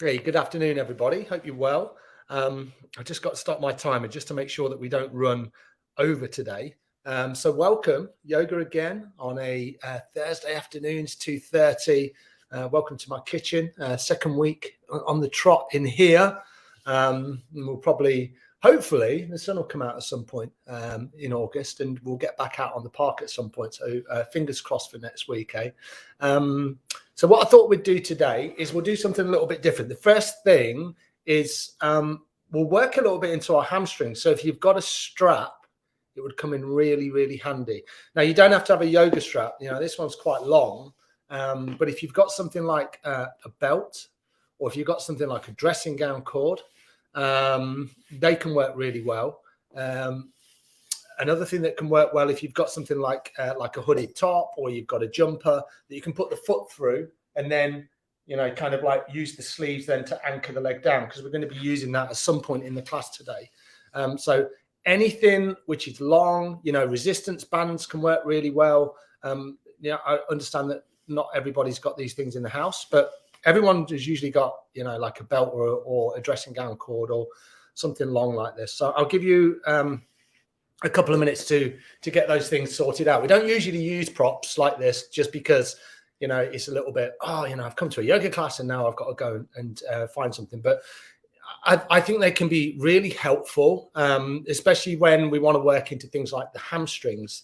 Hey, good afternoon, everybody. Hope you're well. I just got to stop my timer just to make sure that we don't run over today. So welcome, yoga again on a Thursday afternoons, 2:30. Welcome to my kitchen. Second week on the trot in here. And we'll probably, hopefully, the sun will come out at some point in August, and we'll get back out on the park at some point. So fingers crossed for next week, eh? So what I thought we'd do today is we'll do something a little bit different. The first thing is we'll work a little bit into our hamstrings. So if you've got a strap, it would come in really, really handy. Now, you don't have to have a yoga strap. You know, this one's quite long. But if you've got something like a belt, or if you've got something like a dressing gown cord, they can work really well. Another thing that can work well, if you've got something like a hooded top, or you've got a jumper that you can put the foot through, and then, you know, kind of like use the sleeves then to anchor the leg down, because we're going to be using that at some point in the class today. So anything which is long, you know, resistance bands can work really well. Yeah, I understand that not everybody's got these things in the house, but everyone has usually got, you know, like a belt or a dressing gown cord or something long like this. So I'll give you a couple of minutes to get those things sorted out. We don't usually use props like this just because, you know, it's a little bit, oh, you know, I've come to a yoga class and now I've got to go and find something. But I think they can be really helpful, especially when we want to work into things like the hamstrings.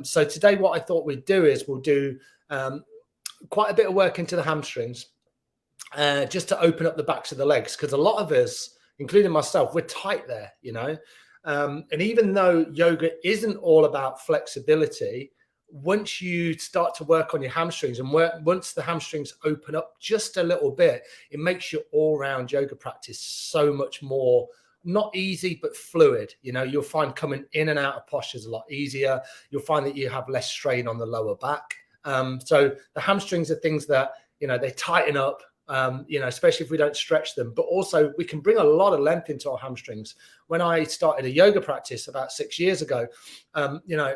So today what I thought we'd do is we'll do quite a bit of work into the hamstrings just to open up the backs of the legs, because a lot of us, including myself, we're tight there, you know. And even though yoga isn't all about flexibility, once you start to work on your hamstrings and once the hamstrings open up just a little bit, it makes your all-round yoga practice so much more, not easy, but fluid. You know, you'll find coming in and out of postures a lot easier. You'll find that you have less strain on the lower back. So the hamstrings are things that, you know, they tighten up. You know, especially if we don't stretch them, but also we can bring a lot of length into our hamstrings. When I started a yoga practice about 6 years ago, you know,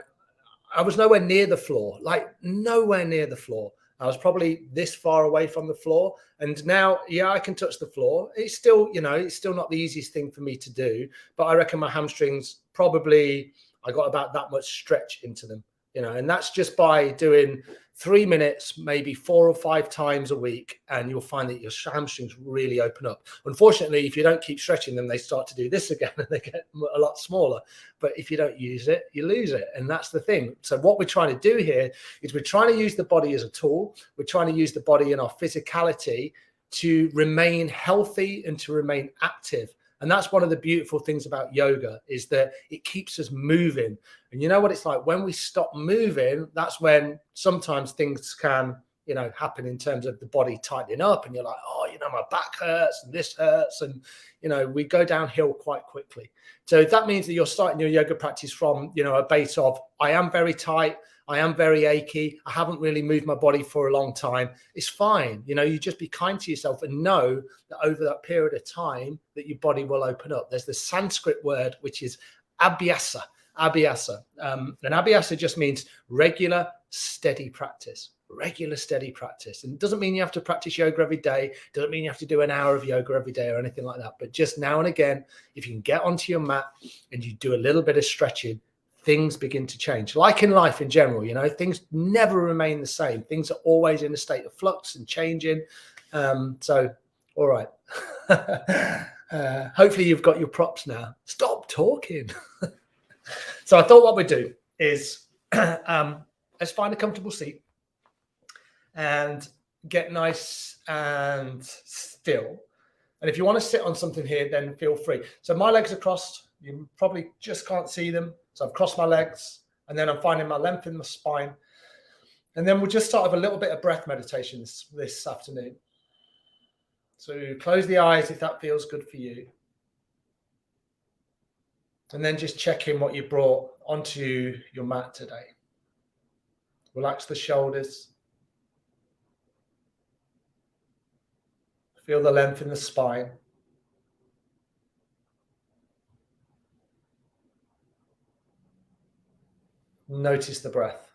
I was nowhere near the floor, like nowhere near the floor. I was probably this far away from the floor. And now, yeah, I can touch the floor. It's still, you know, it's still not the easiest thing for me to do, but I reckon my hamstrings probably, I got about that much stretch into them, you know, and that's just by doing 3 minutes, maybe 4 or 5 times a week, and you'll find that your hamstrings really open up. Unfortunately, if you don't keep stretching them, they start to do this again and they get a lot smaller. But if you don't use it, you lose it. And that's the thing. So what we're trying to do here is we're trying to use the body as a tool. We're trying to use the body and our physicality to remain healthy and to remain active. And that's one of the beautiful things about yoga, is that it keeps us moving. And you know what it's like when we stop moving, that's when sometimes things can, you know, happen in terms of the body tightening up, and you're like, oh, you know, my back hurts and this hurts. And, you know, we go downhill quite quickly. So if that means that you're starting your yoga practice from, you know, a base of, I am very tight, I am very achy, I haven't really moved my body for a long time, it's fine. You know, you just be kind to yourself and know that over that period of time that your body will open up. There's the Sanskrit word, which is abhyasa. And abhyasa just means regular, steady practice. Regular, steady practice. And it doesn't mean you have to practice yoga every day. It doesn't mean you have to do an hour of yoga every day or anything like that. But just now and again, if you can get onto your mat and you do a little bit of stretching, things begin to change. Like in life in general, you know, things never remain the same. Things are always in a state of flux and changing. So, all right. Hopefully you've got your props now. Stop talking. So I thought what we'd do is let's find a comfortable seat and get nice and still. And if you want to sit on something here, then feel free. So my legs are crossed. You probably just can't see them. So I've crossed my legs, and then I'm finding my length in the spine. And then we'll just start with a little bit of breath meditation this afternoon. So close the eyes if that feels good for you. And then just check in what you brought onto your mat today. Relax the shoulders. Feel the length in the spine. Notice the breath.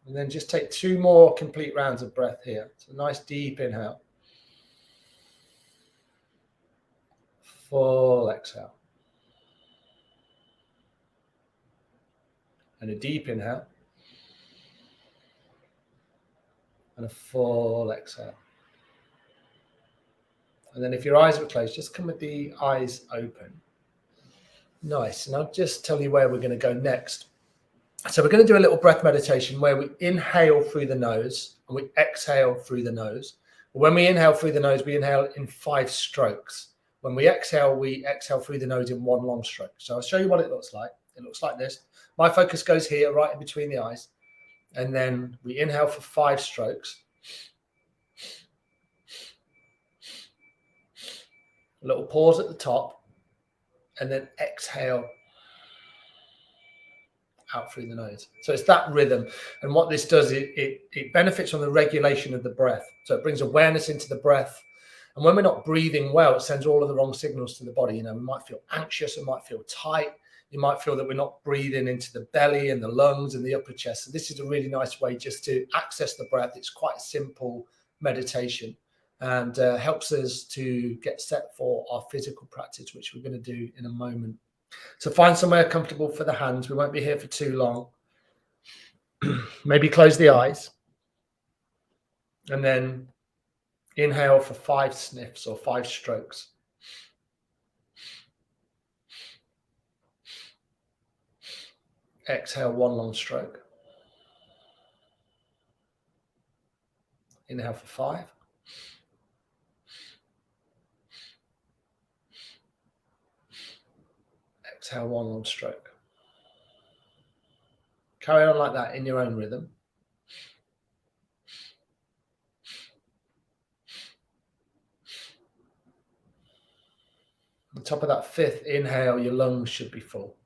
And then just take 2 more complete rounds of breath here. So nice deep inhale. Full exhale. And a deep inhale. And a full exhale. And then if your eyes are closed, just come with the eyes open. Nice. And I'll just tell you where we're going to go next. So we're going to do a little breath meditation where we inhale through the nose and we exhale through the nose. When we inhale through the nose, we inhale in 5 strokes. When we exhale through the nose in 1 long stroke. So I'll show you what it looks like. It looks like this. My focus goes here, right in between the eyes. And then we inhale for 5 strokes. A little pause at the top. And then exhale out through the nose. So it's that rhythm. And what this does, it benefits from the regulation of the breath. So it brings awareness into the breath. And when we're not breathing well, it sends all of the wrong signals to the body. You know, we might feel anxious, we might feel tight. You might feel that we're not breathing into the belly and the lungs and the upper chest. So this is a really nice way just to access the breath. It's quite a simple meditation and helps us to get set for our physical practice, which we're going to do in a moment. So find somewhere comfortable for the hands. We won't be here for too long. Maybe close the eyes. And then inhale for 5 sniffs or 5 strokes. Exhale 1 long stroke. Inhale for 5. Exhale 1 long stroke. Carry on like that in your own rhythm. On top of that 5th inhale, your lungs should be full.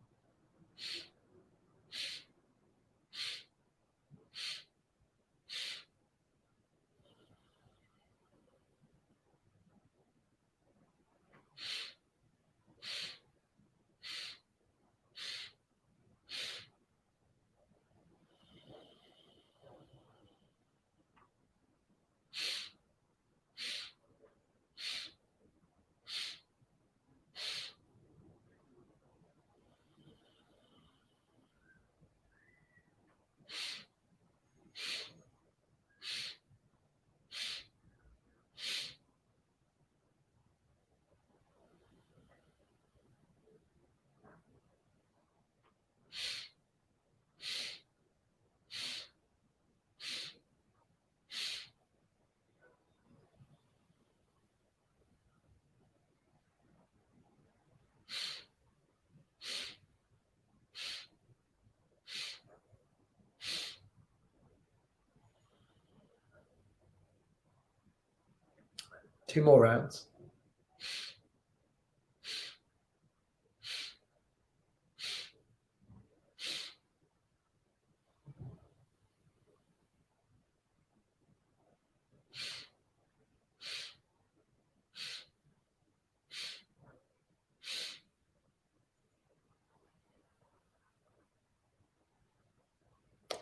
Two more rounds.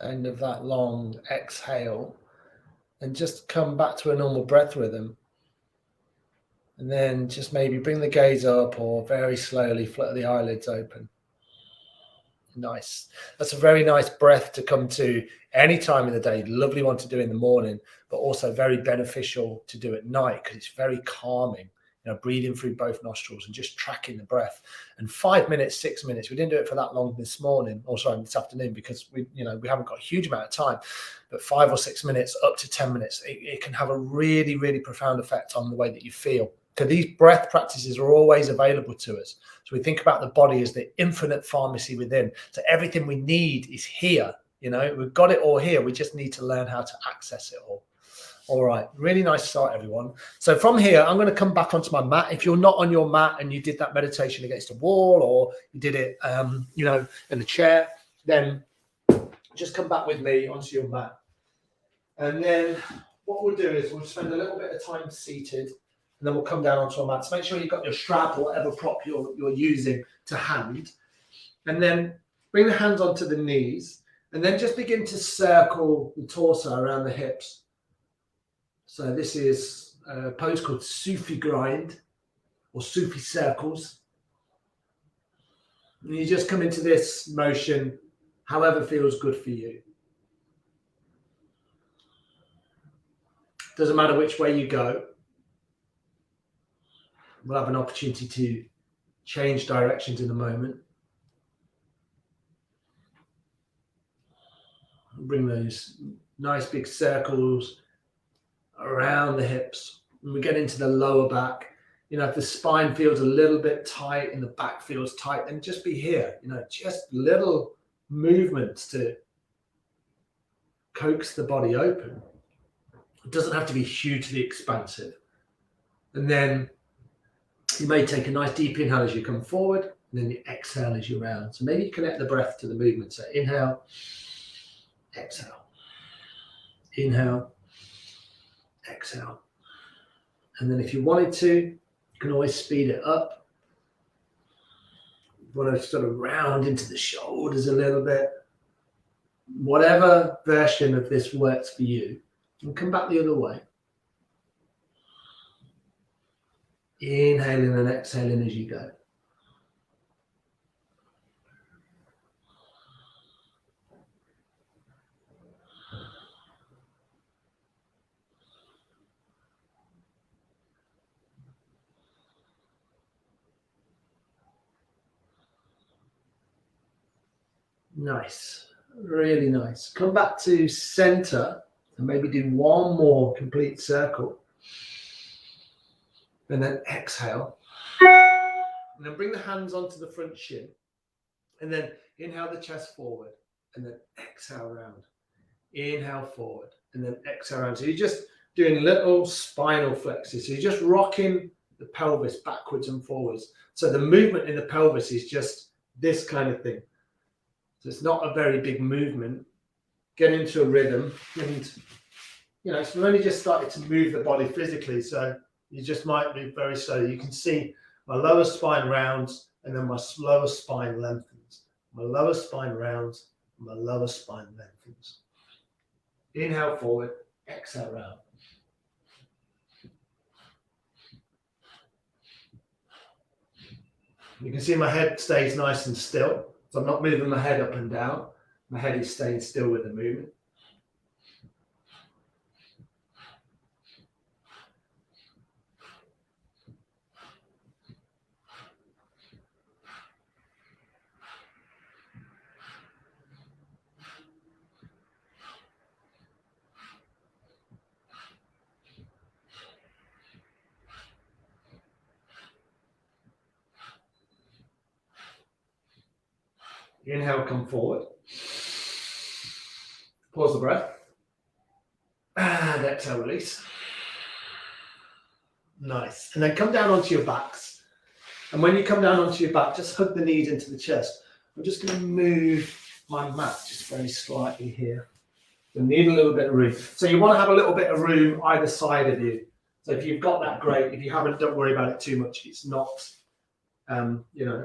End of that long exhale, and just come back to a normal breath rhythm. And then just maybe bring the gaze up or very slowly flutter the eyelids open. Nice. That's a very nice breath to come to any time of the day. Lovely one to do in the morning, but also very beneficial to do at night because it's very calming. You know, breathing through both nostrils and just tracking the breath. And 5 minutes, 6 minutes. We didn't do it for that long this morning, or sorry, this afternoon, because we haven't got a huge amount of time. But 5 or 6 minutes, up to 10 minutes, it can have a really, really profound effect on the way that you feel. So these breath practices are always available to us. So we think about the body as the infinite pharmacy within. So everything we need is here. You know, we've got it all here. We just need to learn how to access it all. All right. Really nice start, everyone. So from here, I'm going to come back onto my mat. If you're not on your mat and you did that meditation against a wall, or you did it, in the chair, then just come back with me onto your mat. And then what we'll do is we'll spend a little bit of time seated, and then we'll come down onto our mat. So make sure you've got your strap or whatever prop you're using to hand. And then bring the hands onto the knees. And then just begin to circle the torso around the hips. So this is a pose called Sufi Grind or Sufi Circles. And you just come into this motion however feels good for you. Doesn't matter which way you go. We'll have an opportunity to change directions in a moment. Bring those nice big circles around the hips. When we get into the lower back, you know, if the spine feels a little bit tight and the back feels tight, then just be here, you know, just little movements to coax the body open. It doesn't have to be hugely expansive. And then you may take a nice deep inhale as you come forward, and then you exhale as you round. So maybe you connect the breath to the movement. So inhale, exhale, inhale, exhale. And then if you wanted to, you can always speed it up. You want to sort of round into the shoulders a little bit. Whatever version of this works for you. And come back the other way. Inhaling and exhaling as you go. Nice, really nice. Come back to center and maybe do one more complete circle. And then exhale. And then bring the hands onto the front shin. And then inhale the chest forward. And then exhale round. Inhale forward. And then exhale round. So you're just doing little spinal flexes. So you're just rocking the pelvis backwards and forwards. So the movement in the pelvis is just this kind of thing. So it's not a very big movement. Get into a rhythm. And, you know, it's only just started to move the body physically. So you just might move very slowly. You can see my lower spine rounds and then my lower spine lengthens. My lower spine rounds, my lower spine lengthens. Inhale forward, exhale round. You can see my head stays nice and still. So I'm not moving my head up and down. My head is staying still with the movement. Inhale, come forward. Pause the breath. And exhale, release. Nice. And then come down onto your backs. And when you come down onto your back, just hug the knees into the chest. I'm just going to move my mat just very slightly here. You need a little bit of room. So you want to have a little bit of room either side of you. So if you've got that, great. If you haven't, don't worry about it too much. It's not, a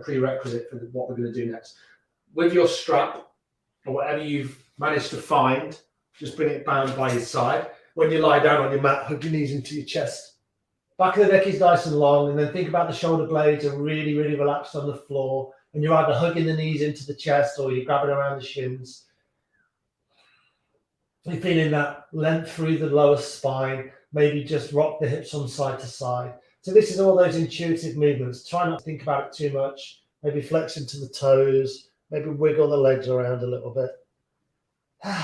prerequisite for what we're going to do next. With your strap or whatever you've managed to find, just bring it bound by your side. When you lie down on your mat, hug your knees into your chest. Back of the neck is nice and long, and then think about the shoulder blades are really, really relaxed on the floor. And you're either hugging the knees into the chest or you're grabbing around the shins. You're feeling that length through the lower spine. Maybe just rock the hips from side to side. So this is all those intuitive movements. Try not to think about it too much. Maybe flex into the toes. Maybe wiggle the legs around a little bit.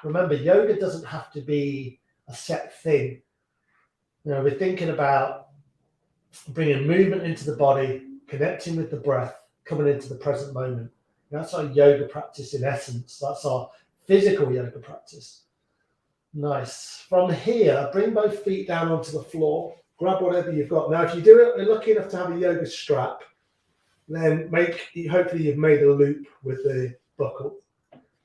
Remember, yoga doesn't have to be a set thing. You know, we're thinking about bringing movement into the body, connecting with the breath, coming into the present moment. That's our yoga practice in essence. That's our physical yoga practice. Nice. From here, bring both feet down onto the floor. Grab whatever you've got. Now, if you do it, you're lucky enough to have a yoga strap, then hopefully you've made a loop with the buckle.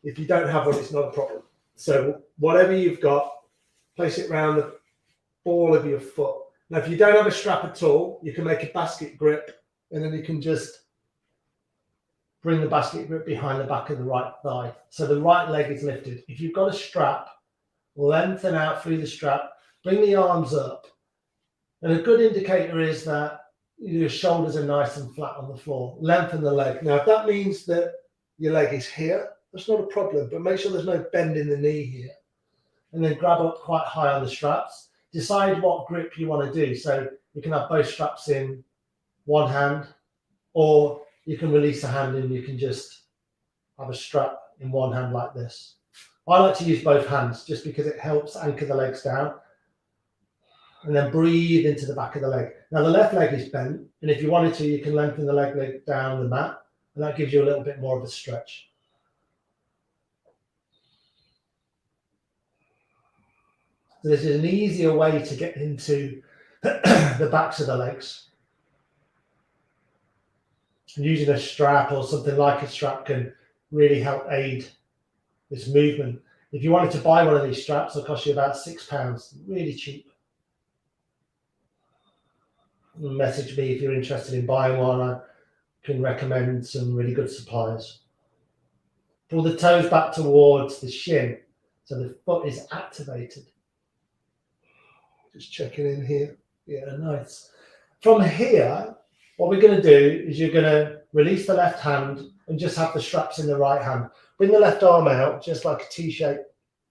If you don't have one, it's not a problem. So whatever you've got, place it around the ball of your foot. Now, if you don't have a strap at all, you can make a basket grip, and then you can just bring the basket grip behind the back of the right thigh. So the right leg is lifted. If you've got a strap, lengthen out through the strap, bring the arms up. And a good indicator is that your shoulders are nice and flat on the floor. Lengthen the leg. Now, if that means that your leg is here, that's not a problem, but make sure there's no bend in the knee here. And then grab up quite high on the straps. Decide what grip you want to do. So you can have both straps in one hand, or you can release a hand and you can just have a strap in one hand like this. I like to use both hands just because it helps anchor the legs down. And then breathe into the back of the leg. Now the left leg is bent, and if you wanted to, you can lengthen the leg down the mat, and that gives you a little bit more of a stretch. So this is an easier way to get into the backs of the legs. And using a strap or something like a strap can really help aid this movement. If you wanted to buy one of these straps, it'll cost you about £6, really cheap. Message me if you're interested in buying one. I can recommend some really good suppliers. Pull the toes back towards the shin so the foot is activated. Just checking in here. Yeah, nice. From here, what we're going to do is you're going to release the left hand and just have the straps in the right hand. Bring the left arm out just like a T shape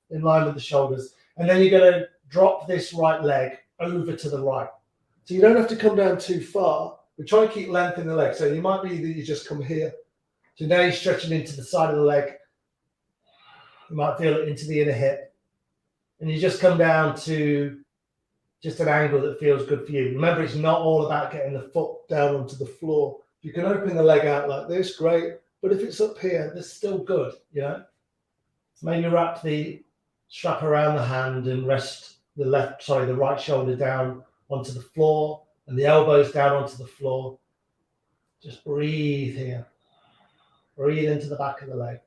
in line with the shoulders, and then you're going to drop this right leg over to the right. So you don't have to come down too far, but try and keep length in the leg. So you might be that you just come here. So now you're stretching into the side of the leg. You might feel it into the inner hip. And you just come down to just an angle that feels good for you. Remember, it's not all about getting the foot down onto the floor. You can open the leg out like this, great. But if it's up here, that's still good, you know? Maybe wrap the strap around the hand and rest the right shoulder down onto the floor and the elbows down onto the floor. Just breathe here. Breathe into the back of the leg.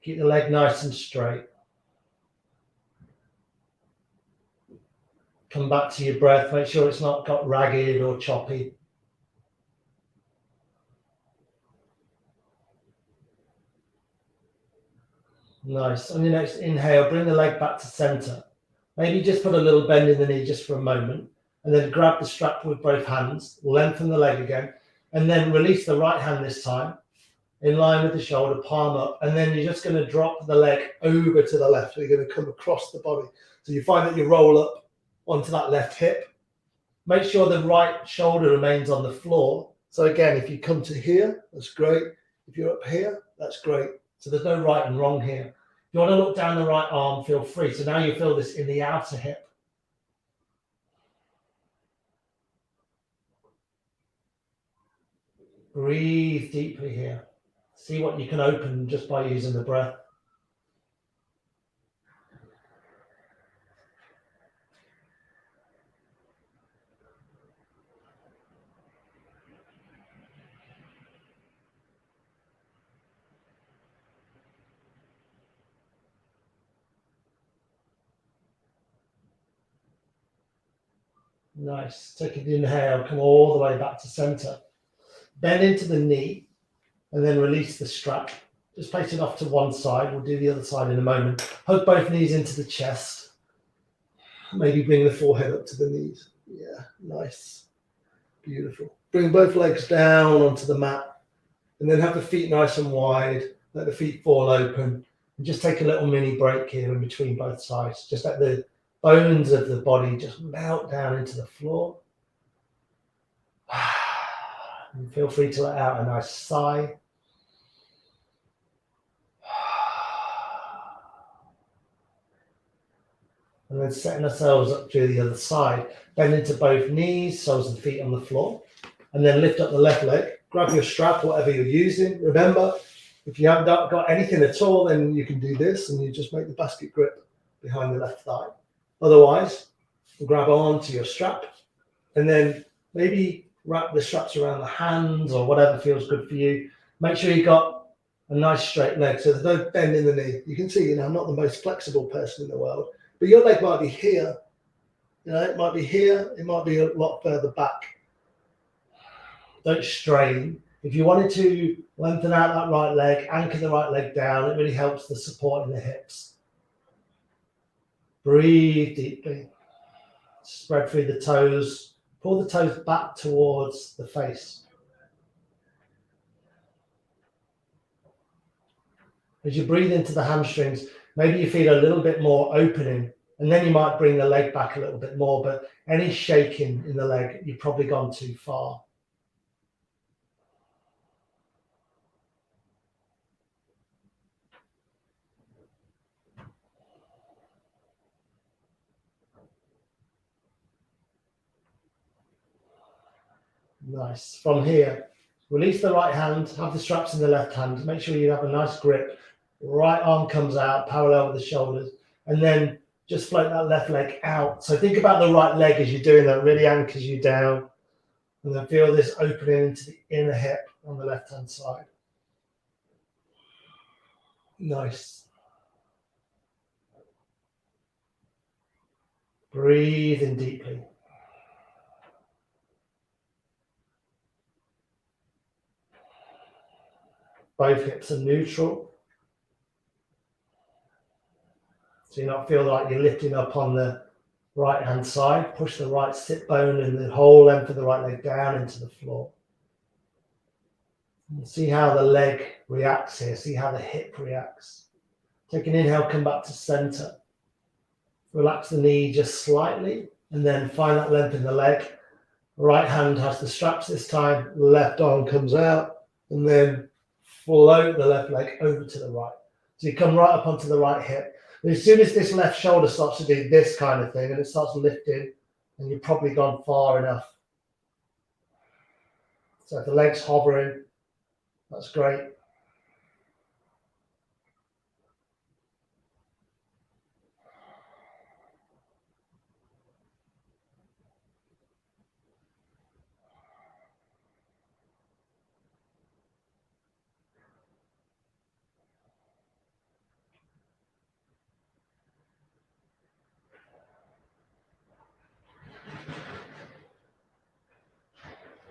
Keep the leg nice and straight. Come back to your breath. Make sure it's not got ragged or choppy. Nice. On your next inhale, bring the leg back to center. Maybe just put a little bend in the knee just for a moment, and then grab the strap with both hands, lengthen the leg again, and then release the right hand this time, in line with the shoulder, palm up, and then you're just going to drop the leg over to the left. So you're going to come across the body. So you find that you roll up onto that left hip. Make sure the right shoulder remains on the floor. So again, if you come to here, that's great. If you're up here, that's great. So there's no right and wrong here. If you want to look down the right arm, feel free. So now you feel this in the outer hip. Breathe deeply here. See what you can open just by using the breath. Nice. Take an inhale, come all the way back to center. Bend into the knee and then release the strap. Just place it off to one side. We'll do the other side in a moment. Hug both knees into the chest. Maybe bring the forehead up to the knees. Yeah, nice. Beautiful. Bring both legs down onto the mat and then have the feet nice and wide. Let the feet fall open and just take a little mini break here in between both sides. Just let the bones of the body just melt down into the floor. And feel free to let out a nice sigh. And then setting ourselves up to the other side. Bend into both knees, soles of the feet on the floor. And then lift up the left leg. Grab your strap, whatever you're using. Remember, if you haven't got anything at all, then you can do this and you just make the basket grip behind the left thigh. Otherwise, grab on to your strap and then maybe wrap the straps around the hands or whatever feels good for you. Make sure you've got a nice straight leg so there's no bend in the knee. You can see, I'm not the most flexible person in the world, but your leg might be here. It might be here. It might be a lot further back. Don't strain. If you wanted to lengthen out that right leg, anchor the right leg down, it really helps the support in the hips. Breathe deeply. Spread through the toes. Pull the toes back towards the face. As you breathe into the hamstrings, maybe you feel a little bit more opening, and then you might bring the leg back a little bit more, but any shaking in the leg, you've probably gone too far. Nice. From here, release the right hand, have the straps in the left hand. Make sure you have a nice grip. Right arm comes out, parallel with the shoulders. And then just float that left leg out. So think about the right leg as you're doing that, really anchors you down. And then feel this opening into the inner hip on the left-hand side. Nice. Breathe in deeply. Both hips are neutral. So you not feel like you're lifting up on the right hand side. Push the right sit bone and the whole length of the right leg down into the floor. And see how the leg reacts here. See how the hip reacts. Take an inhale, come back to center. Relax the knee just slightly and then find that length in the leg. Right hand has the straps this time. Left arm comes out and then float the left leg over to the right. So you come right up onto the right hip. And as soon as this left shoulder starts to do this kind of thing and it starts lifting, and you've probably gone far enough. So if the leg's hovering, that's great.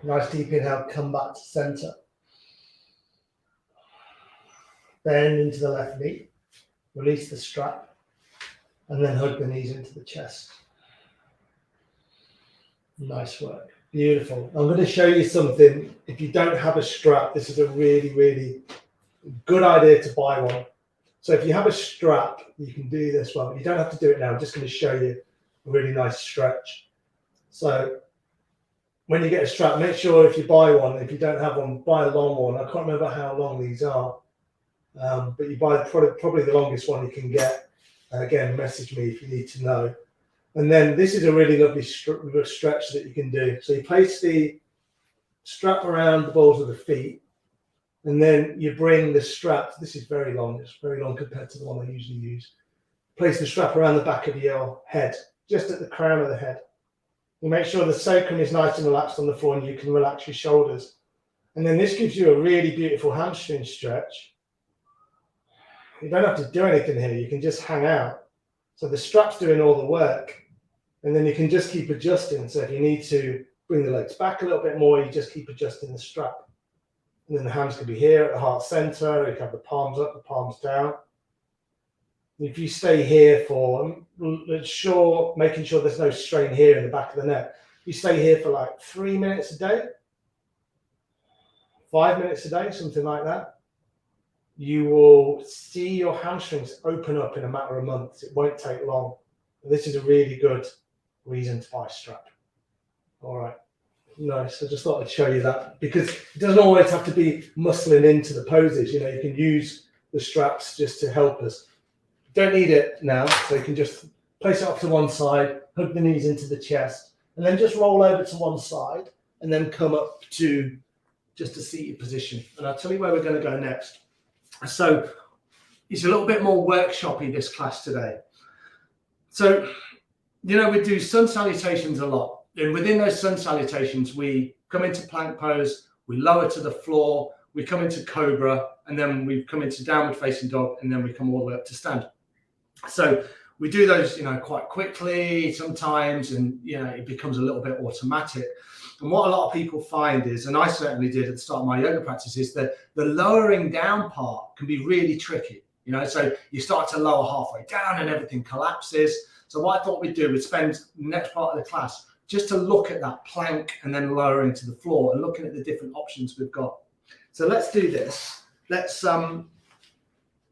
Nice deep inhale, come back to center. Bend into the left knee, release the strap, and then hug the knees into the chest. Nice work, beautiful. I'm going to show you something. If you don't have a strap, this is a really, really good idea to buy one. So if you have a strap, you can do this one. You don't have to do it now. I'm just going to show you a really nice stretch. So when you get a strap, make sure if you buy one, if you don't have one, buy a long one. I can't remember how long these are, but you buy probably the longest one you can get. Again, message me if you need to know. And then this is a really lovely stretch that you can do. So you place the strap around the balls of the feet, and then you bring the strap. This is very long. It's very long compared to the one I usually use. Place the strap around the back of your head, just at the crown of the head. You make sure the sacrum is nice and relaxed on the floor and you can relax your shoulders. And then this gives you a really beautiful hamstring stretch. You don't have to do anything here. You can just hang out. So the strap's doing all the work. And then you can just keep adjusting. So if you need to bring the legs back a little bit more, you just keep adjusting the strap. And then the hands can be here at the heart center. You can have the palms up, the palms down. If you stay here for, making sure there's no strain here in the back of the neck, you stay here for like 3 minutes a day, 5 minutes a day, something like that, you will see your hamstrings open up in a matter of months. It won't take long. This is a really good reason to buy a strap. All right. Nice. I just thought I'd show you that because it doesn't always have to be muscling into the poses. You know, you can use the straps just to help us. Don't need it now, so you can just place it off to one side, hug the knees into the chest, and then just roll over to one side, and then come up to just a seated position. And I'll tell you where we're going to go next. So it's a little bit more workshoppy, this class today. So, you know, we do sun salutations a lot. And within those sun salutations, we come into plank pose, we lower to the floor, we come into Cobra, and then we come into downward facing dog, and then we come all the way up to stand. So we do those, quite quickly sometimes, and, it becomes a little bit automatic. And what a lot of people find is, and I certainly did at the start of my yoga practice, is that the lowering down part can be really tricky. So you start to lower halfway down and everything collapses. So what I thought we'd do, we'd spend the next part of the class just to look at that plank and then lowering to the floor and looking at the different options we've got. So let's do this. Let's,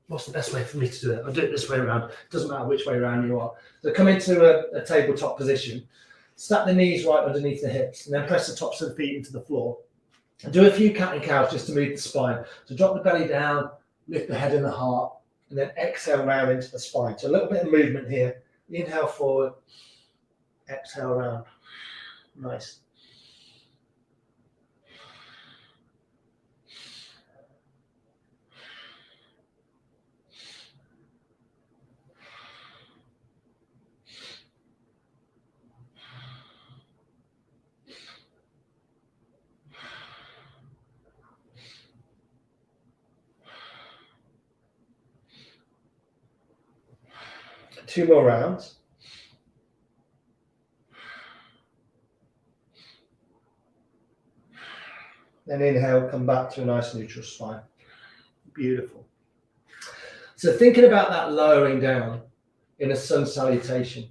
what's the best way for me to do it? I'll do it this way around. It doesn't matter which way around you are. So come into a tabletop position. Snap the knees right underneath the hips, and then press the tops of the feet into the floor. And do a few cat and cows just to move the spine. So drop the belly down, lift the head and the heart, and then exhale round into the spine. So a little bit of movement here. Inhale forward, exhale round. Nice. Two more rounds. Then inhale, come back to a nice neutral spine. Beautiful. So thinking about that lowering down in a sun salutation.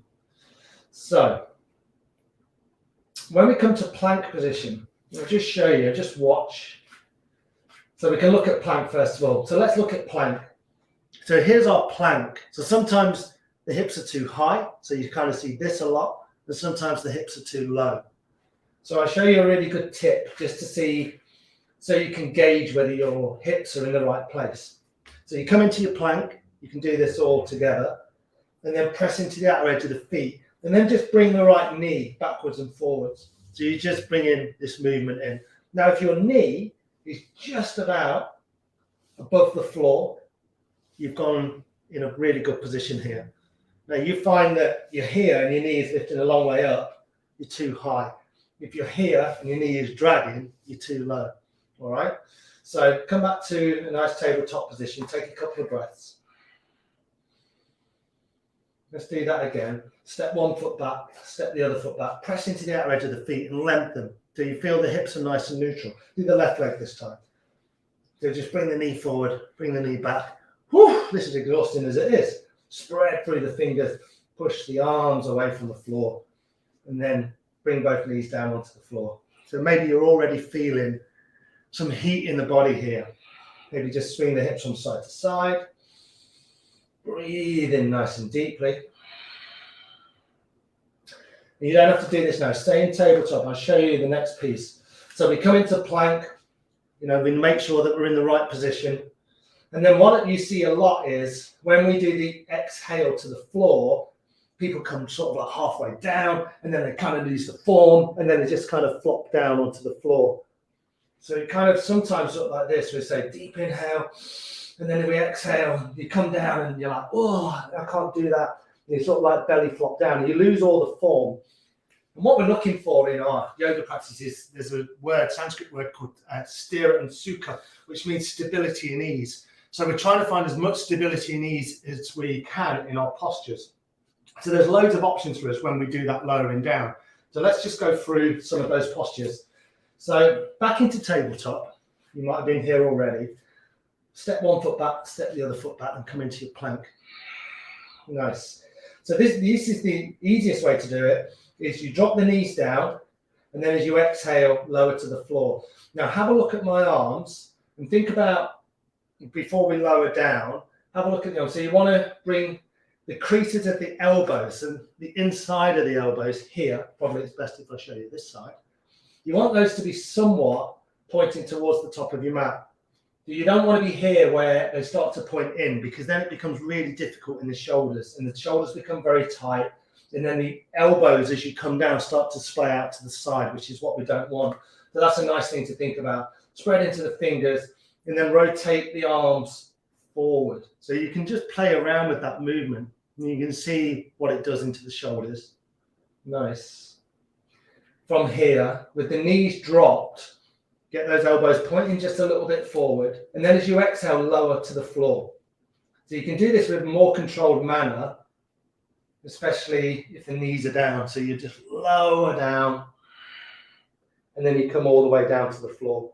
So when we come to plank position, I'll just show you, just watch. So we can look at plank first of all. So let's look at plank. So here's our plank. So sometimes the hips are too high, so you kind of see this a lot, and sometimes the hips are too low. So I'll show you a really good tip just to see, so you can gauge whether your hips are in the right place. So you come into your plank, you can do this all together, and then press into the outer edge of the feet, and then just bring the right knee backwards and forwards. So you just bring in this movement in. Now, if your knee is just about above the floor, you've gone in a really good position here. Now you find that you're here and your knee is lifting a long way up, you're too high. If you're here and your knee is dragging, you're too low. All right. So come back to a nice tabletop position. Take a couple of breaths. Let's do that again. Step one foot back, step the other foot back. Press into the outer edge of the feet and lengthen. So you feel the hips are nice and neutral. Do the left leg this time. So just bring the knee forward, bring the knee back. Whew, this is exhausting as it is. Spread through the fingers, push the arms away from the floor, and then bring both knees down onto the floor. So maybe you're already feeling some heat in the body here. Maybe just swing the hips from side to side. Breathe in nice and deeply. And you don't have to do this now. Stay in tabletop. I'll show you the next piece. So we come into plank. We make sure that we're in the right position. And then what you see a lot is when we do the exhale to the floor, people come sort of like halfway down, and then they kind of lose the form, and then they just kind of flop down onto the floor. So you kind of sometimes look like this. We say deep inhale, and then we exhale, you come down and you're like, oh, I can't do that. And you sort of like belly flop down, and you lose all the form. And what we're looking for in our yoga practice is there's a Sanskrit word called sthira and sukha, which means stability and ease. So we're trying to find as much stability and ease as we can in our postures. So there's loads of options for us when we do that lowering down. So let's just go through some of those postures. So back into tabletop. You might have been here already. Step one foot back, step the other foot back, and come into your plank. Nice. So this is the easiest way to do it, is you drop the knees down, and then as you exhale, lower to the floor. Now have a look at my arms, and think about, before we lower down, have a look at the arms. So you want to bring the creases of the elbows and the inside of the elbows here. Probably it's best if I show you this side. You want those to be somewhat pointing towards the top of your mat. You don't want to be here where they start to point in, because then it becomes really difficult in the shoulders, and the shoulders become very tight, and then the elbows as you come down start to splay out to the side, which is what we don't want. So that's a nice thing to think about. Spread into the fingers, and then rotate the arms forward. So you can just play around with that movement, and you can see what it does into the shoulders. Nice. From here, with the knees dropped, get those elbows pointing just a little bit forward. And then as you exhale, lower to the floor. So you can do this with a more controlled manner especially if the knees are down. So you just lower down, and then you come all the way down to the floor.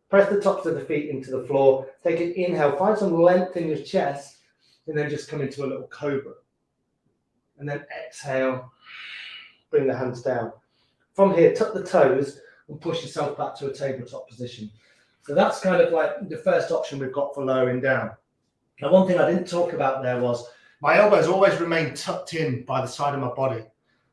Press the tops of the feet into the floor. Take an inhale, find some length in your chest, and then just come into a little cobra. And then exhale, bring the hands down. From here, tuck the toes and push yourself back to a tabletop position. So that's kind of like the first option we've got for lowering down. Now, one thing I didn't talk about there was my elbows always remain tucked in by the side of my body.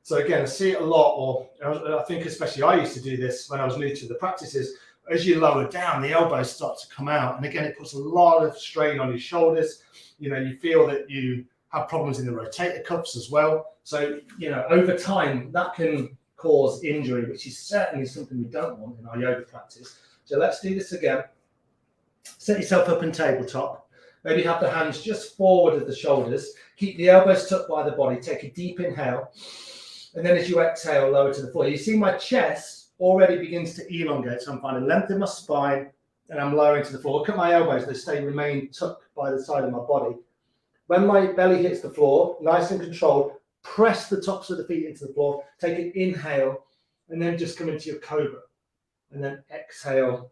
So again, I see it a lot, or I think especially I used to do this when I was new to the practices. As you lower down, the elbows start to come out. And again, it puts a lot of strain on your shoulders. You know, you feel that you have problems in the rotator cuffs as well. So, you know, over time, that can cause injury, which is certainly something we don't want in our yoga practice. So let's do this again. Set yourself up in tabletop. Maybe have the hands just forward of the shoulders. Keep the elbows tucked by the body. Take a deep inhale. And then as you exhale, lower to the floor. You see my chest already begins to elongate. So I'm finding length in my spine and I'm lowering to the floor. Look at my elbows. They remain tucked by the side of my body. When my belly hits the floor, nice and controlled, press the tops of the feet into the floor. Take an inhale and then just come into your cobra. And then exhale.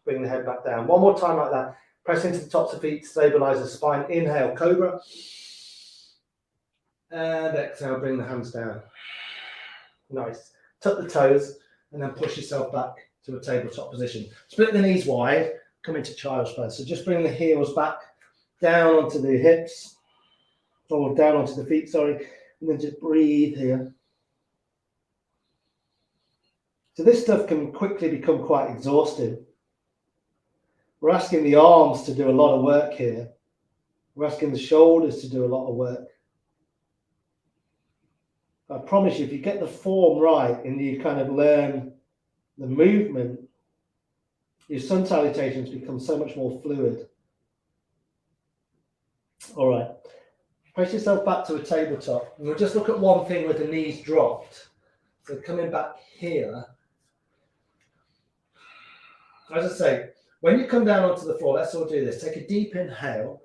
Bring the head back down. One more time like that. Press into the tops of the feet, stabilize the spine. Inhale, cobra. And exhale, bring the hands down. Nice. Tuck the toes and then push yourself back to a tabletop position. Split the knees wide, come into child's pose. So just bring the heels back, down onto the hips, or down onto the feet, sorry, and then just breathe here. So this stuff can quickly become quite exhausting. We're asking the arms to do a lot of work here. We're asking the shoulders to do a lot of work. I promise you, if you get the form right and you kind of learn the movement, your sun salutations become so much more fluid. All right, press yourself back to a tabletop. And we'll just look at one thing with the knees dropped. So coming back here. As I say, when you come down onto the floor, let's all do this. Take a deep inhale.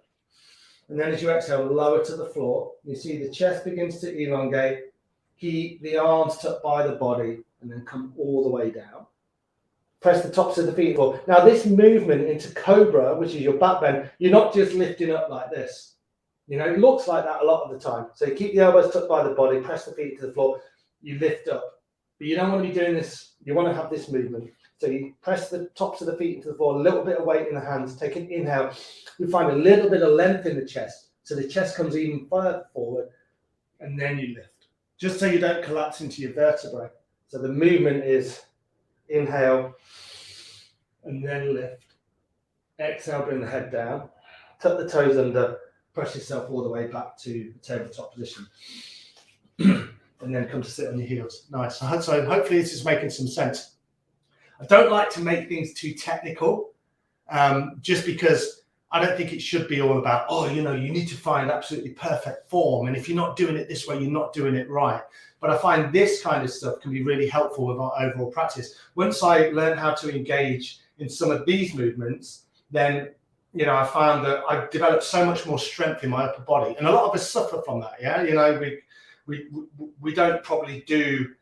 And then as you exhale, lower to the floor. You see the chest begins to elongate. Keep the arms tucked by the body and then come all the way down. Press the tops of the feet forward. Now this movement into Cobra, which is your back bend, you're not just lifting up like this. You know, it looks like that a lot of the time. So you keep the elbows tucked by the body, press the feet to the floor, you lift up. But you don't want to be doing this, you want to have this movement. So you press the tops of the feet into the floor, a little bit of weight in the hands, take an inhale. You find a little bit of length in the chest. So the chest comes even further forward and then you lift. Just so you don't collapse into your vertebrae. So the movement is inhale and then lift. Exhale, bring the head down. Tuck the toes under, press yourself all the way back to the tabletop position. And then come to sit on your heels. Nice. So hopefully this is making some sense. I don't like to make things too technical, just because I don't think it should be all about, oh, you know, you need to find absolutely perfect form. And if you're not doing it this way, you're not doing it right. But I find this kind of stuff can be really helpful with our overall practice. Once I learned how to engage in some of these movements, then, you know, I found that I developed so much more strength in my upper body. And a lot of us suffer from that. Yeah. You know, we don't probably do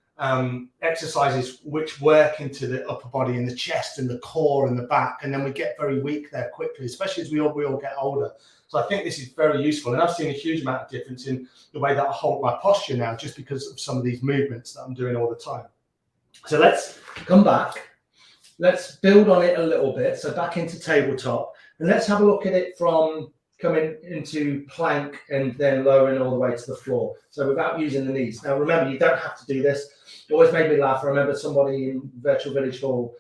exercises which work into the upper body and the chest and the core and the back, and then we get very weak there quickly, especially as we all get older. So I think this is very useful, and I've seen a huge amount of difference in the way that I hold my posture now, just because of some of these movements that I'm doing all the time. So let's come back, let's build on it a little bit. So back into tabletop, and let's have a look at it from coming into plank and then lowering all the way to the floor. So without using the knees. Now remember, you don't have to do this. It always made me laugh. I remember somebody in Virtual Village Hall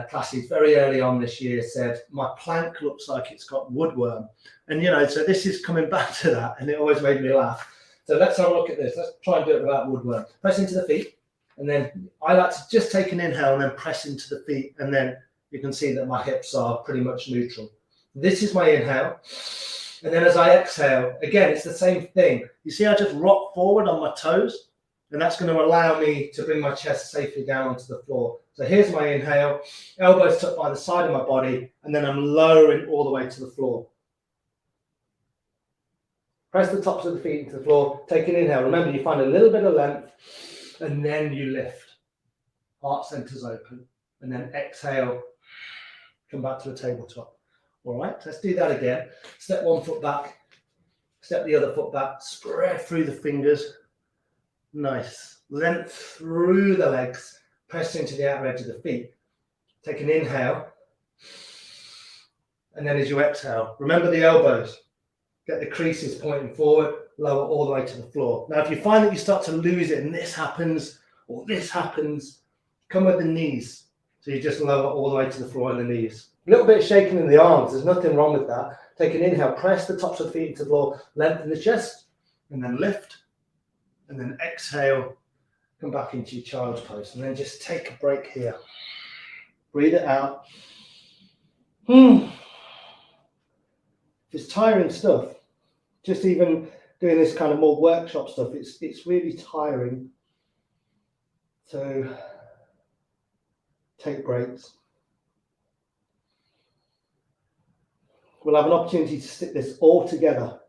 classes very early on this year said, my plank looks like it's got woodworm. And, you know, so this is coming back to that, and it always made me laugh. So let's have a look at this. Let's try and do it without woodworm. Press into the feet, and then I like to just take an inhale and then press into the feet, and then you can see that my hips are pretty much neutral. This is my inhale. And then as I exhale, again, it's the same thing. You see, I just rock forward on my toes, and that's going to allow me to bring my chest safely down onto the floor. So here's my inhale, elbows tucked by the side of my body, and then I'm lowering all the way to the floor. Press the tops of the feet into the floor. Take an inhale. Remember, you find a little bit of length, and then you lift. Heart centers open, and then exhale. Come back to a tabletop. All right, let's do that again. Step one foot back. Step the other foot back. Spread through the fingers. Nice. Length through the legs. Press into the outer edge of the feet. Take an inhale. And then as you exhale, remember the elbows. Get the creases pointing forward, lower all the way to the floor. Now, if you find that you start to lose it and this happens, or this happens, come with the knees. So you just lower all the way to the floor in the knees. A little bit of shaking in the arms. There's nothing wrong with that. Take an inhale. Press the tops of the feet into the floor. Lengthen the chest. And then lift. And then exhale. Come back into your child's pose. And then just take a break here. Breathe it out. It's tiring stuff. Just even doing this kind of more workshop stuff, it's really tiring. So take breaks. We'll have an opportunity to stick this all together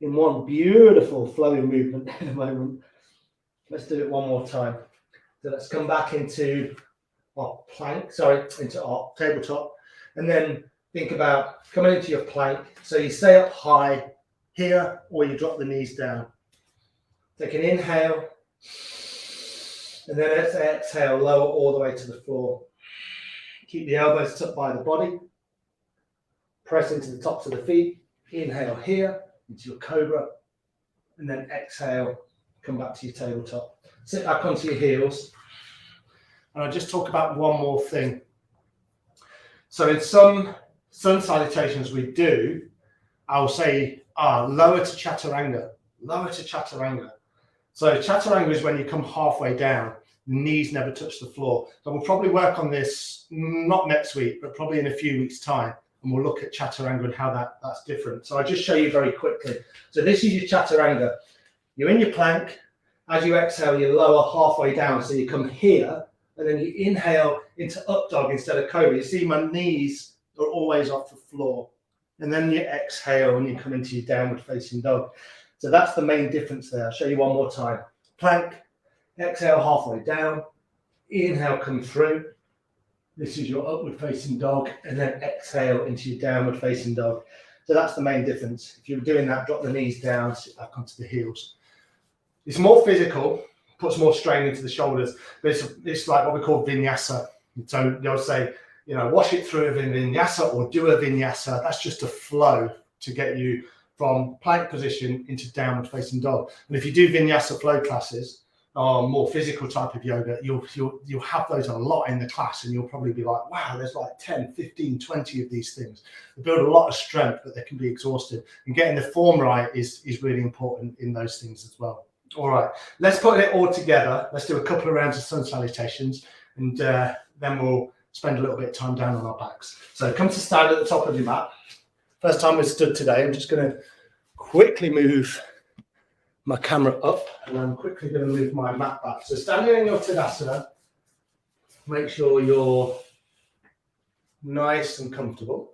in one beautiful flowing movement in a moment. Let's do it one more time. So let's come back into our plank, into our tabletop, and then think about coming into your plank. So you stay up high here, or you drop the knees down. Take an inhale, and then exhale, lower all the way to the floor. Keep the elbows tucked by the body. Press into the tops of the feet. Inhale here, into your Cobra, and then exhale, come back to your tabletop. Sit back onto your heels. And I'll just talk about one more thing. So in some sun salutations we do, I'll say, lower to Chaturanga, lower to Chaturanga. So Chaturanga is when you come halfway down, the knees never touch the floor. So we'll probably work on this, not next week, but probably in a few weeks' time. And we'll look at Chaturanga and how that's different. So I'll just show you very quickly. So this is your Chaturanga. You're in your plank. As you exhale, you lower halfway down. So you come here, and then you inhale into up dog instead of Cobra. You see my knees are always off the floor. And then you exhale and you come into your downward facing dog. So that's the main difference there. I'll show you one more time. Plank, exhale halfway down, inhale, come through. This is your upward facing dog, and then exhale into your downward facing dog. So that's the main difference. If you're doing that, drop the knees down, sit back onto the heels. It's more physical, puts more strain into the shoulders, but it's like what we call vinyasa. So you'll say, wash it through a vinyasa or do a vinyasa. That's just a flow to get you from plank position into downward facing dog. And if you do vinyasa flow classes or more physical type of yoga, you'll have those a lot in the class, and you'll probably be like, wow, there's like 10, 15, 20 of these things. They build a lot of strength, but they can be exhausted. And getting the form right is really important in those things as well. All right, let's put it all together. Let's do a couple of rounds of sun salutations, and then we'll spend a little bit of time down on our backs. So come to stand at the top of your mat. First time we've stood today, I'm just going to quickly move my camera up, and I'm quickly going to move my mat back. So standing in your Tadasana, make sure you're nice and comfortable.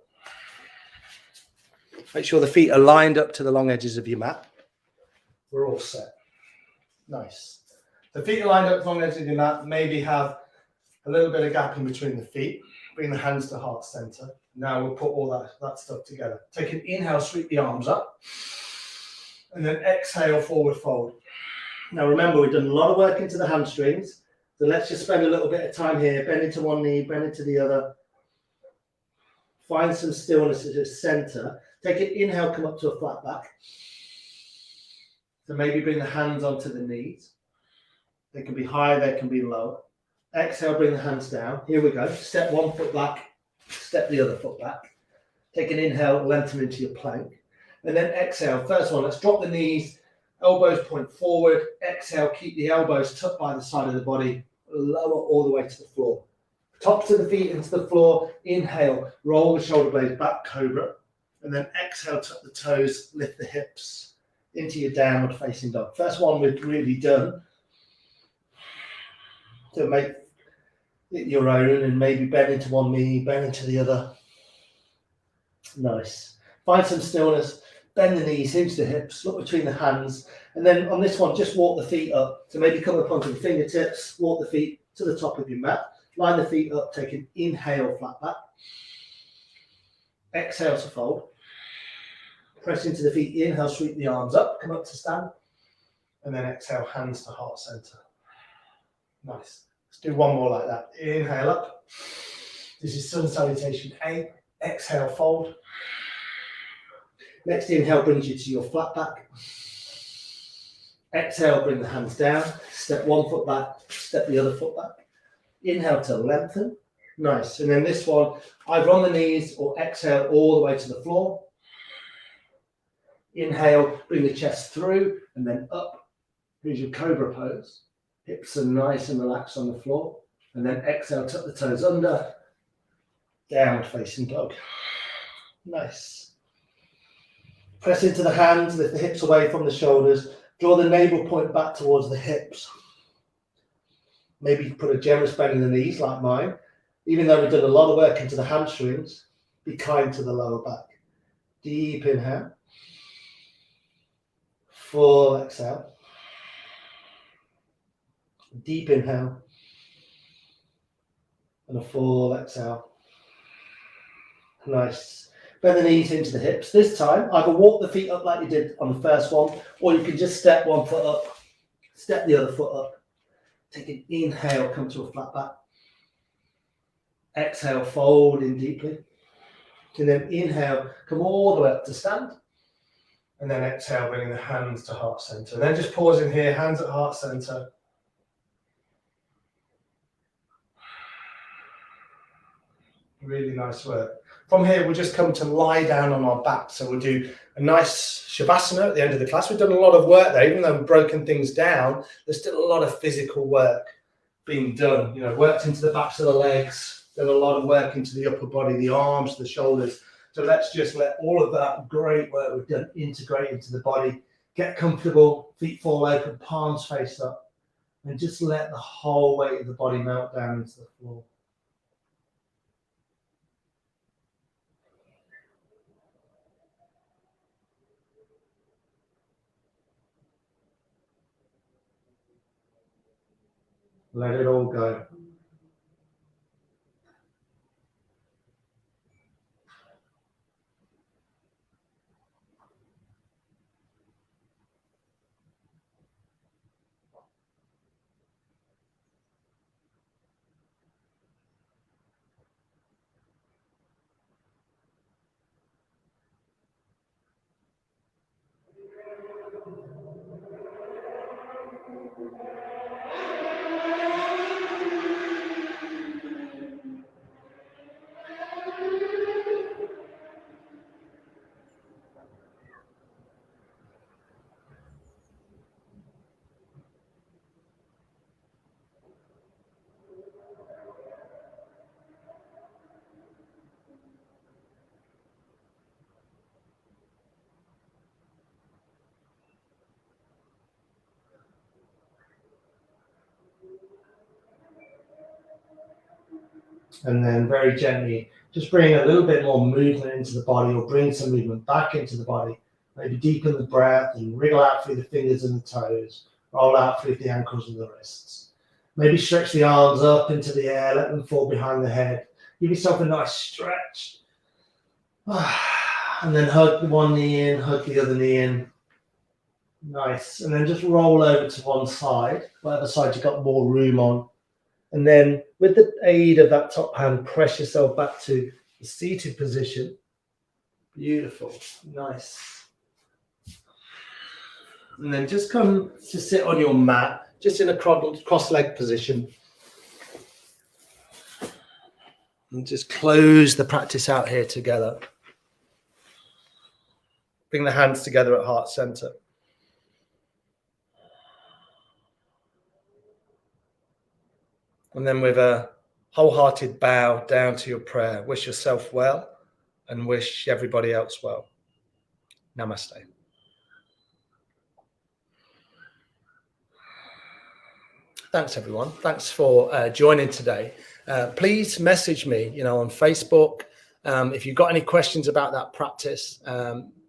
Make sure the feet are lined up to the long edges of your mat. We're all set. Nice. The feet are lined up to the long edges of your mat. Maybe have a little bit of gap in between the feet. Bring the hands to heart center. Now we'll put all that stuff together. Take an inhale, sweep the arms up. And then exhale, forward fold. Now remember, we've done a lot of work into the hamstrings. So let's just spend a little bit of time here. Bend into one knee, bend into the other. Find some stillness at the center. Take an inhale, come up to a flat back. So maybe bring the hands onto the knees. They can be high, they can be low. Exhale, bring the hands down. Here we go. Step one foot back, step the other foot back. Take an inhale, lengthen into your plank. And then exhale. First one, let's drop the knees, elbows point forward. Exhale, keep the elbows tucked by the side of the body. Lower all the way to the floor. Tops of the feet into the floor. Inhale, roll the shoulder blades back, Cobra. And then exhale, tuck the toes, lift the hips into your downward facing dog. First one we've really done. So make it your own, and maybe bend into one knee, bend into the other. Nice. Find some stillness. Bend the knees into the hips, look between the hands. And then on this one, just walk the feet up. So maybe come up onto the fingertips, walk the feet to the top of your mat. Line the feet up, take an inhale, flat back. Exhale to fold. Press into the feet, inhale, sweep the arms up, come up to stand. And then exhale, hands to heart center. Nice. Let's do one more like that. Inhale up. This is sun salutation A. Exhale, fold. Next inhale brings you to your flat back. Exhale, bring the hands down. Step one foot back, step the other foot back. Inhale to lengthen. Nice. And then this one, either on the knees or exhale all the way to the floor. Inhale, bring the chest through and then up. Here's your Cobra pose. Hips are nice and relaxed on the floor. And then exhale, tuck the toes under. Downward facing dog. Nice. Press into the hands, lift the hips away from the shoulders. Draw the navel point back towards the hips. Maybe put a generous bend in the knees like mine. Even though we've done a lot of work into the hamstrings, be kind to the lower back. Deep inhale. Full exhale. Deep inhale. And a full exhale. Nice. Bend the knees into the hips. This time, either walk the feet up like you did on the first one, or you can just step one foot up, step the other foot up. Take an inhale, come to a flat back. Exhale, fold in deeply. And then inhale, come all the way up to stand. And then exhale, bringing the hands to heart center. And then just pause in here, hands at heart center. Really nice work. From here, we'll just come to lie down on our back. So we'll do a nice Shavasana at the end of the class. We've done a lot of work there. Even though we've broken things down, there's still a lot of physical work being done. You know, worked into the backs of the legs, done a lot of work into the upper body, the arms, the shoulders. So let's just let all of that great work we've done integrate into the body. Get comfortable, feet fall open, palms face up, and just let the whole weight of the body melt down into the floor. Let it all go. And then very gently, just bring a little bit more movement into the body, or bring some movement back into the body. Maybe deepen the breath and wriggle out through the fingers and the toes. Roll out through the ankles and the wrists. Maybe stretch the arms up into the air, let them fall behind the head. Give yourself a nice stretch. And then hug one knee in, hug the other knee in. Nice. And then just roll over to one side, whatever side you've got more room on. And then with the aid of that top hand, press yourself back to the seated position. Beautiful. Nice. And then just come to sit on your mat, just in a cross-leg position. And just close the practice out here together. Bring the hands together at heart center. And then with a wholehearted bow down to your prayer, wish yourself well and wish everybody else well. Namaste. Thanks, everyone. Thanks for joining today. Please message me, on Facebook. If you've got any questions about that practice,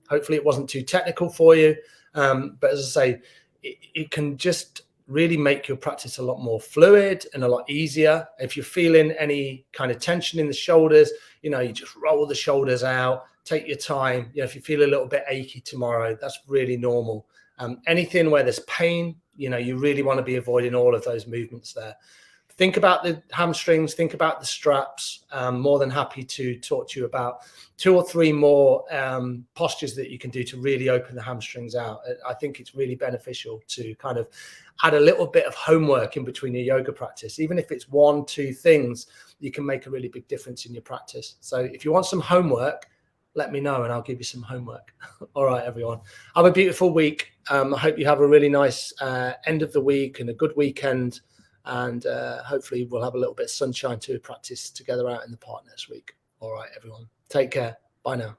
Hopefully it wasn't too technical for you. But as I say, it can just really make your practice a lot more fluid and a lot easier. If you're feeling any kind of tension in the shoulders, you just roll the shoulders out, take your time. If you feel a little bit achy tomorrow, that's really normal. Anything where there's pain, you really want to be avoiding all of those movements there. Think about the hamstrings, think about the straps. I'm more than happy to talk to you about 2 or 3 more postures that you can do to really open the hamstrings out. I think it's really beneficial to kind of add a little bit of homework in between your yoga practice. Even if it's 1, 2 things, you can make a really big difference in your practice. So if you want some homework, let me know and I'll give you some homework. All right, everyone. Have a beautiful week. I hope you have a really nice end of the week and a good weekend. And hopefully we'll have a little bit of sunshine to practice together out in the park next week. All right, everyone. Take care. Bye now.